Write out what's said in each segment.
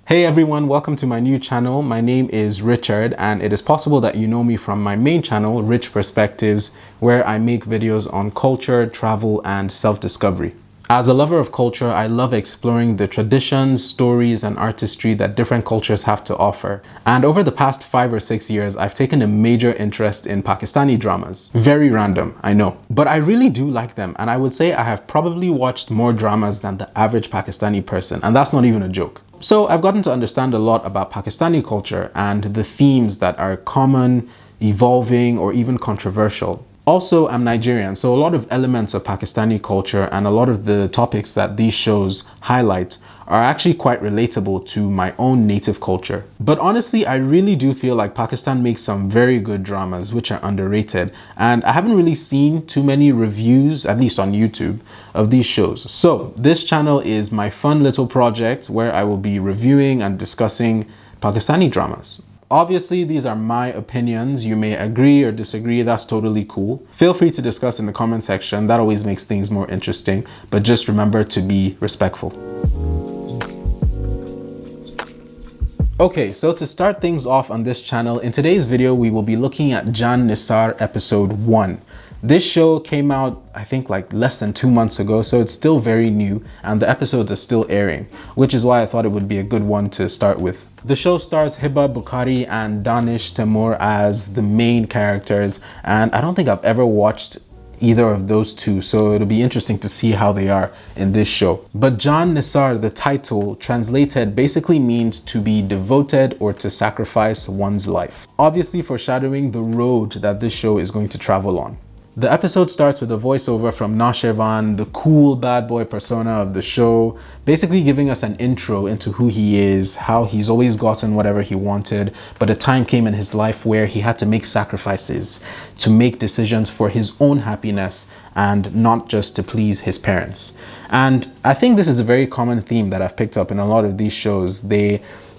Hey everyone, welcome to my new channel. My name is Richard and it is possible that you know me from my main channel, Rich Perspectives, where I make videos on culture, travel, and self-discovery. As a lover of culture, I love exploring the traditions, stories, and artistry that different cultures have to offer. And over the past 5 or 6 years, I've taken a major interest in Pakistani dramas. Very random, I know. But I really do like them, and I would say I have probably watched more dramas than the average Pakistani person, and that's not even a joke. So I've gotten to understand a lot about Pakistani culture and the themes that are common, evolving, or even controversial. Also, I'm Nigerian, so a lot of elements of Pakistani culture and a lot of the topics that these shows highlight are actually quite relatable to my own native culture. But honestly, I really do feel like Pakistan makes some very good dramas which are underrated, and I haven't really seen too many reviews, at least on YouTube, of these shows. So this channel is my fun little project where I will be reviewing and discussing Pakistani dramas. Obviously, these are my opinions. You may agree or disagree. That's totally cool. Feel free to discuss in the comment section. That always makes things more interesting. But just remember to be respectful. Okay, so to start things off on this channel, in today's video, we will be looking at Jaan Nisar episode 1. This show came out, I think, like less than 2 months ago, so it's still very new and the episodes are still airing, which is why I thought it would be a good one to start with. The show stars Hiba Bukhari and Danish Timur as the main characters, and I don't think I've ever watched either of those two, so it'll be interesting to see how they are in this show. But Jaan Nisar, the title, translated basically means to be devoted or to sacrifice one's life, obviously foreshadowing the road that this show is going to travel on. The episode starts with a voiceover from Naushirvan, the cool bad boy persona of the show, basically giving us an intro into who he is, how he's always gotten whatever he wanted, but a time came in his life where he had to make sacrifices, to make decisions for his own happiness and not just to please his parents. And I think this is a very common theme that I've picked up in a lot of these shows.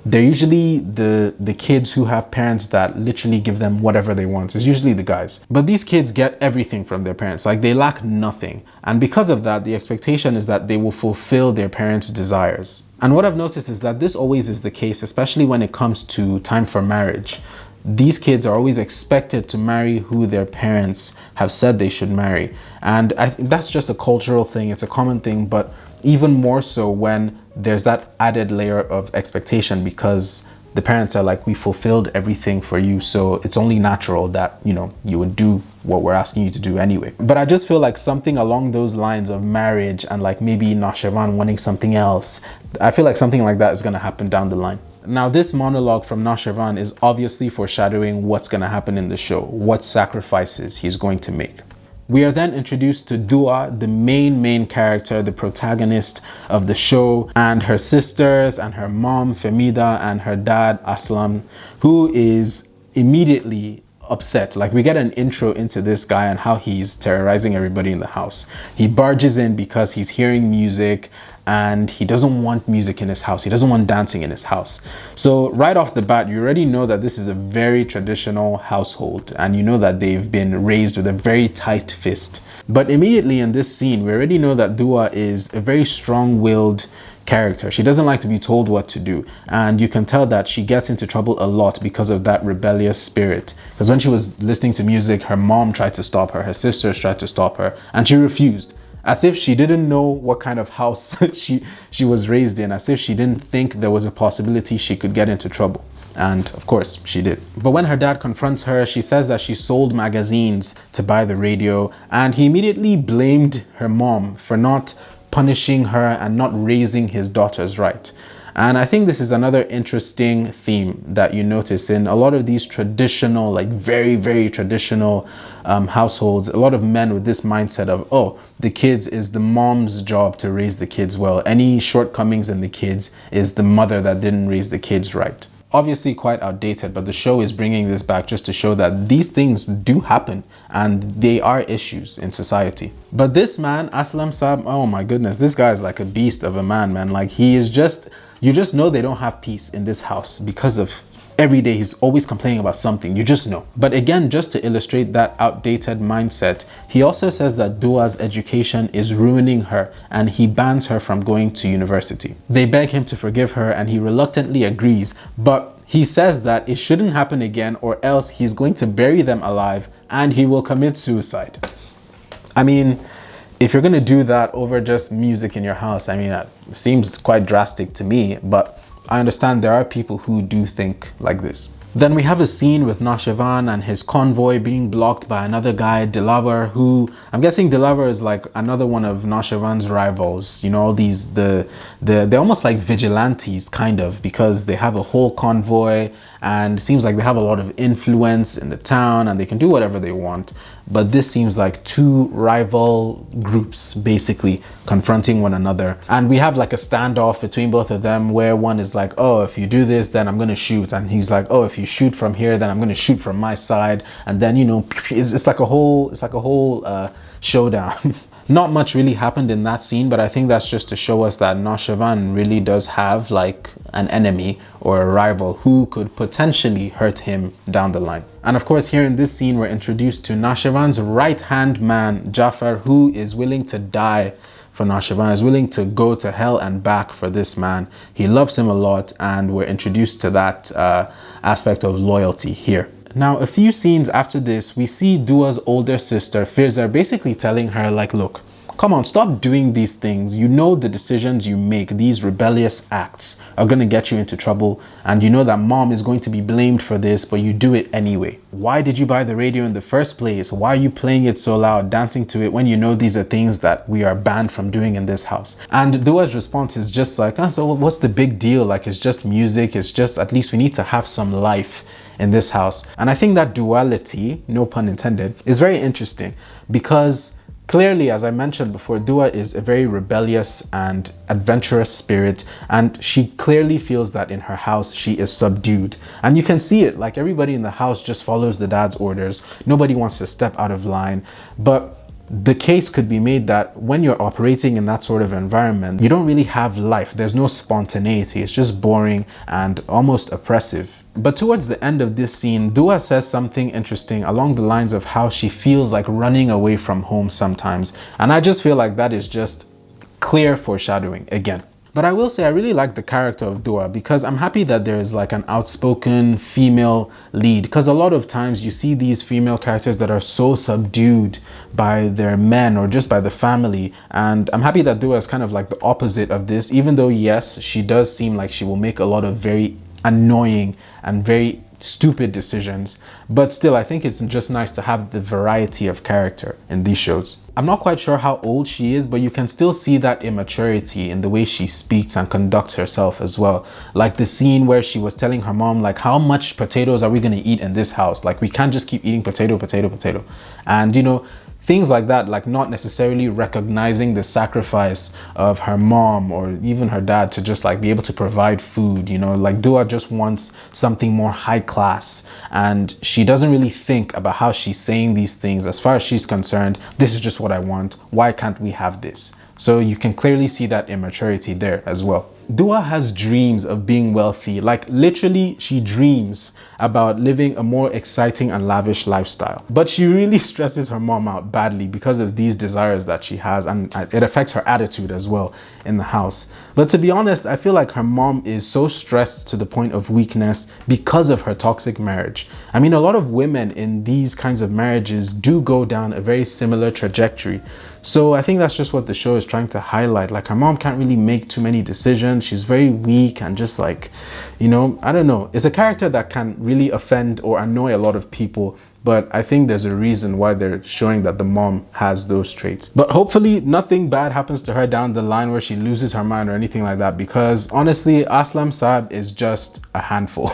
They're usually the kids who have parents that literally give them whatever they want. It's usually the guys. But these kids get everything from their parents. Like, they lack nothing. And because of that, the expectation is that they will fulfill their parents' desires. And what I've noticed is that this always is the case, especially when it comes to time for marriage. These kids are always expected to marry who their parents have said they should marry. And I think that's just a cultural thing. It's a common thing, but even more so when there's that added layer of expectation, because the parents are like, we fulfilled everything for you, so it's only natural that, you know, you would do what we're asking you to do anyway. But I just feel like something along those lines of marriage and like maybe Naushirvan wanting something else, I feel like something like that is going to happen down the line. Now, this monologue from Naushirvan is obviously foreshadowing what's going to happen in the show, what sacrifices he's going to make. We are then introduced to Dua, the main character, the protagonist of the show, and her sisters and her mom, Femida, and her dad, Aslam, who is immediately upset. Like, we get an intro into this guy and how he's terrorizing everybody in the house. He barges in because he's hearing music and he doesn't want music in his house. He doesn't want dancing in his house. So right off the bat, you already know that this is a very traditional household and you know that they've been raised with a very tight fist. But immediately in this scene, we already know that Dua is a very strong-willed character. She doesn't like to be told what to do, and you can tell that she gets into trouble a lot because of that rebellious spirit. Because when she was listening to music, her mom tried to stop her, her sisters tried to stop her, and she refused, as if she didn't know what kind of house she was raised in, as if she didn't think there was a possibility she could get into trouble. And of course she did. But when her dad confronts her, she says that she sold magazines to buy the radio, and he immediately blamed her mom for not punishing her and not raising his daughters right. And I think this is another interesting theme that you notice in a lot of these traditional, like very traditional households. A lot of men with this mindset of, oh, the kids is the mom's job to raise the kids well. Any shortcomings in the kids is the mother that didn't raise the kids right. Obviously quite outdated, but the show is bringing this back just to show that these things do happen and they are issues in society. But this man, Aslam Saab, oh my goodness, this guy is like a beast of a man, man. Like, he is just, you just know they don't have peace in this house because of every day he's always complaining about something, you just know. But again, just to illustrate that outdated mindset, he also says that Dua's education is ruining her and he bans her from going to university. They beg him to forgive her and he reluctantly agrees, but he says that it shouldn't happen again or else he's going to bury them alive and he will commit suicide. I mean, if you're going to do that over just music in your house, I mean, it seems quite drastic to me, but I understand there are people who do think like this. Then we have a scene with Nashavan and his convoy being blocked by another guy, Dilawar, who I'm guessing Dilawar is like another one of Nashavan's rivals. You know, they're almost like vigilantes kind of, because they have a whole convoy and it seems like they have a lot of influence in the town and they can do whatever they want. But this seems like two rival groups basically confronting one another. And we have like a standoff between both of them where one is like, oh, if you do this, then I'm going to shoot. And he's like, oh, if you shoot from here, then I'm going to shoot from my side. And then, you know, it's like a whole showdown. Not much really happened in that scene, but I think that's just to show us that Nashavan really does have like an enemy or a rival who could potentially hurt him down the line. And of course, here in this scene, we're introduced to Nashavan's right-hand man, Jafar, who is willing to die for Nashavan, is willing to go to hell and back for this man. He loves him a lot, and we're introduced to that aspect of loyalty here. Now, a few scenes after this, we see Dua's older sister, Firza, basically telling her like, look, come on, stop doing these things. You know the decisions you make, these rebellious acts are going to get you into trouble. And you know that mom is going to be blamed for this, but you do it anyway. Why did you buy the radio in the first place? Why are you playing it so loud, dancing to it, when you know these are things that we are banned from doing in this house? And Dua's response is just like, so what's the big deal? Like, it's just music. It's just, at least we need to have some life in this house. And I think that duality, no pun intended, is very interesting because clearly, as I mentioned before, Dua is a very rebellious and adventurous spirit, and she clearly feels that in her house she is subdued. And you can see it, like everybody in the house just follows the dad's orders. Nobody wants to step out of line. But the case could be made that when you're operating in that sort of environment, you don't really have life. There's no spontaneity. It's just boring and almost oppressive. But towards the end of this scene, Dua says something interesting along the lines of how she feels like running away from home sometimes. And I just feel like that is just clear foreshadowing again. But I will say I really like the character of Dua because I'm happy that there is like an outspoken female lead, because a lot of times you see these female characters that are so subdued by their men or just by the family, and I'm happy that Dua is kind of like the opposite of this, even though yes, she does seem like she will make a lot of very annoying and very stupid decisions, but still I think it's just nice to have the variety of character in these shows. I'm not quite sure how old she is, but you can still see that immaturity in the way she speaks and conducts herself as well. Like the scene where she was telling her mom, like, how much potatoes are we going to eat in this house? Like, we can't just keep eating potato. And you know, things like that, like not necessarily recognizing the sacrifice of her mom or even her dad to just like be able to provide food, you know, like Dua just wants something more high class and she doesn't really think about how she's saying these things. As far as she's concerned, this is just what I want. Why can't we have this? So you can clearly see that immaturity there as well. Dua has dreams of being wealthy, like literally she dreams about living a more exciting and lavish lifestyle. But she really stresses her mom out badly because of these desires that she has, and it affects her attitude as well in the house. But to be honest, I feel like her mom is so stressed to the point of weakness because of her toxic marriage. I mean, a lot of women in these kinds of marriages do go down a very similar trajectory. So I think that's just what the show is trying to highlight. Like her mom can't really make too many decisions. She's very weak and just like, you know, I don't know. It's a character that can really offend or annoy a lot of people. But I think there's a reason why they're showing that the mom has those traits. But hopefully nothing bad happens to her down the line where she loses her mind or anything like that. Because honestly, Aslam Saab is just a handful.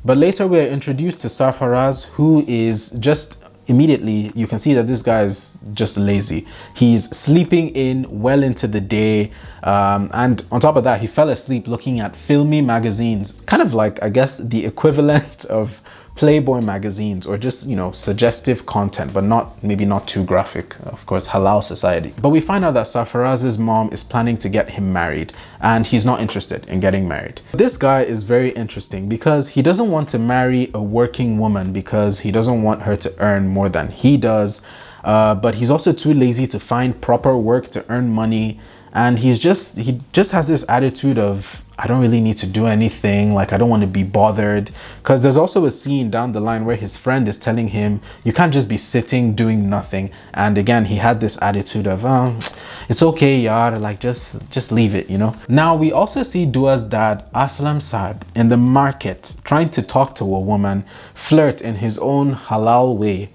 But later we're introduced to Sarfaraz, who is just immediately, you can see that this guy is just lazy. He's sleeping in well into the day. And on top of that, he fell asleep looking at filmy magazines. Kind of like, I guess, the equivalent of Playboy magazines or just, you know, suggestive content, but maybe not too graphic. Of course, halal society. But we find out that Sarfaraz's mom is planning to get him married, and he's not interested in getting married. This guy is very interesting because he doesn't want to marry a working woman because he doesn't want her to earn more than he does. But he's also too lazy to find proper work to earn money. And he just has this attitude of, I don't really need to do anything, like I don't want to be bothered. Because there's also a scene down the line where his friend is telling him, you can't just be sitting doing nothing. And again, he had this attitude of, it's okay, yar, like just leave it, you know. Now we also see Dua's dad, Aslam Saab, in the market trying to talk to a woman, flirt in his own halal way,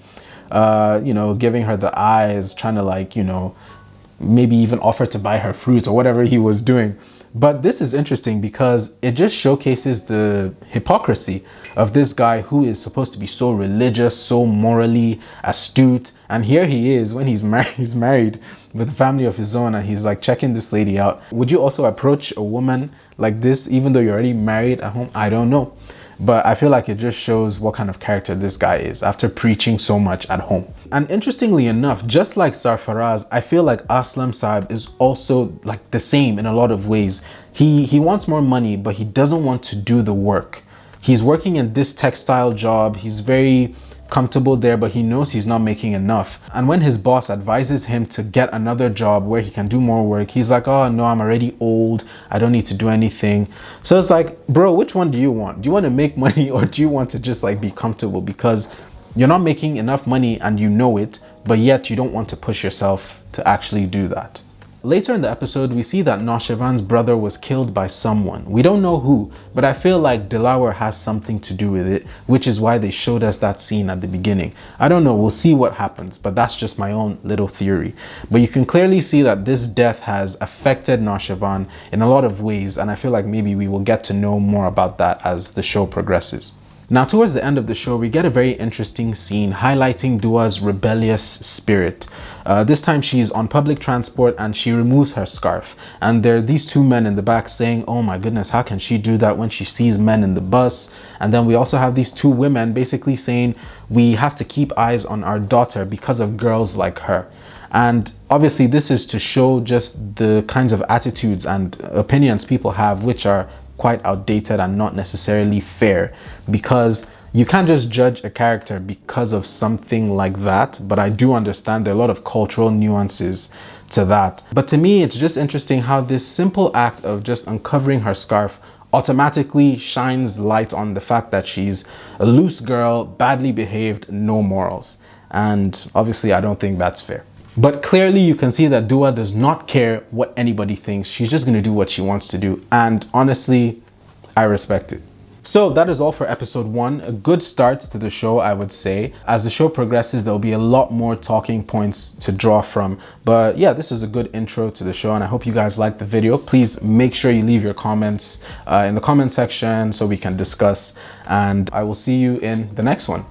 you know, giving her the eyes, trying to, like, you know, maybe even offer to buy her fruit or whatever he was doing. But this is interesting because it just showcases the hypocrisy of this guy who is supposed to be so religious, so morally astute. And here he is when he's married with a family of his own, and he's like checking this lady out. Would you also approach a woman like this even though you're already married at home? I don't know. But I feel like it just shows what kind of character this guy is after preaching so much at home. And interestingly enough, just like Sarfaraz, I feel like Aslam Saab is also like the same in a lot of ways. He wants more money, but he doesn't want to do the work. He's working in this textile job. He's very comfortable there, but he knows he's not making enough. And when his boss advises him to get another job where he can do more work, he's like, oh no, I'm already old, I don't need to do anything. So it's like, bro, which one do you want? Do you want to make money, or do you want to just like be comfortable? Because you're not making enough money and you know it, but yet you don't want to push yourself to actually do that. Later in the episode, we see that Naushivan's brother was killed by someone. We don't know who, but I feel like Dilawar has something to do with it, which is why they showed us that scene at the beginning. I don't know, we'll see what happens, but that's just my own little theory. But you can clearly see that this death has affected Naushivan in a lot of ways, and I feel like maybe we will get to know more about that as the show progresses. Now, towards the end of the show, we get a very interesting scene highlighting Dua's rebellious spirit. This time she's on public transport and she removes her scarf. And there are these two men in the back saying, oh my goodness, how can she do that when she sees men in the bus? And then we also have these two women basically saying, we have to keep eyes on our daughter because of girls like her. And obviously this is to show just the kinds of attitudes and opinions people have, which are quite outdated and not necessarily fair, because you can't just judge a character because of something like that. But I do understand there are a lot of cultural nuances to that. But to me, it's just interesting how this simple act of just uncovering her scarf automatically shines light on the fact that she's a loose girl, badly behaved, no morals. And obviously I don't think that's fair. But clearly you can see that Dua does not care what anybody thinks. She's just going to do what she wants to do. And honestly, I respect it. So that is all for episode 1. A good start to the show, I would say. As the show progresses, there'll be a lot more talking points to draw from. But yeah, this was a good intro to the show, and I hope you guys liked the video. Please make sure you leave your comments in the comment section so we can discuss. And I will see you in the next one.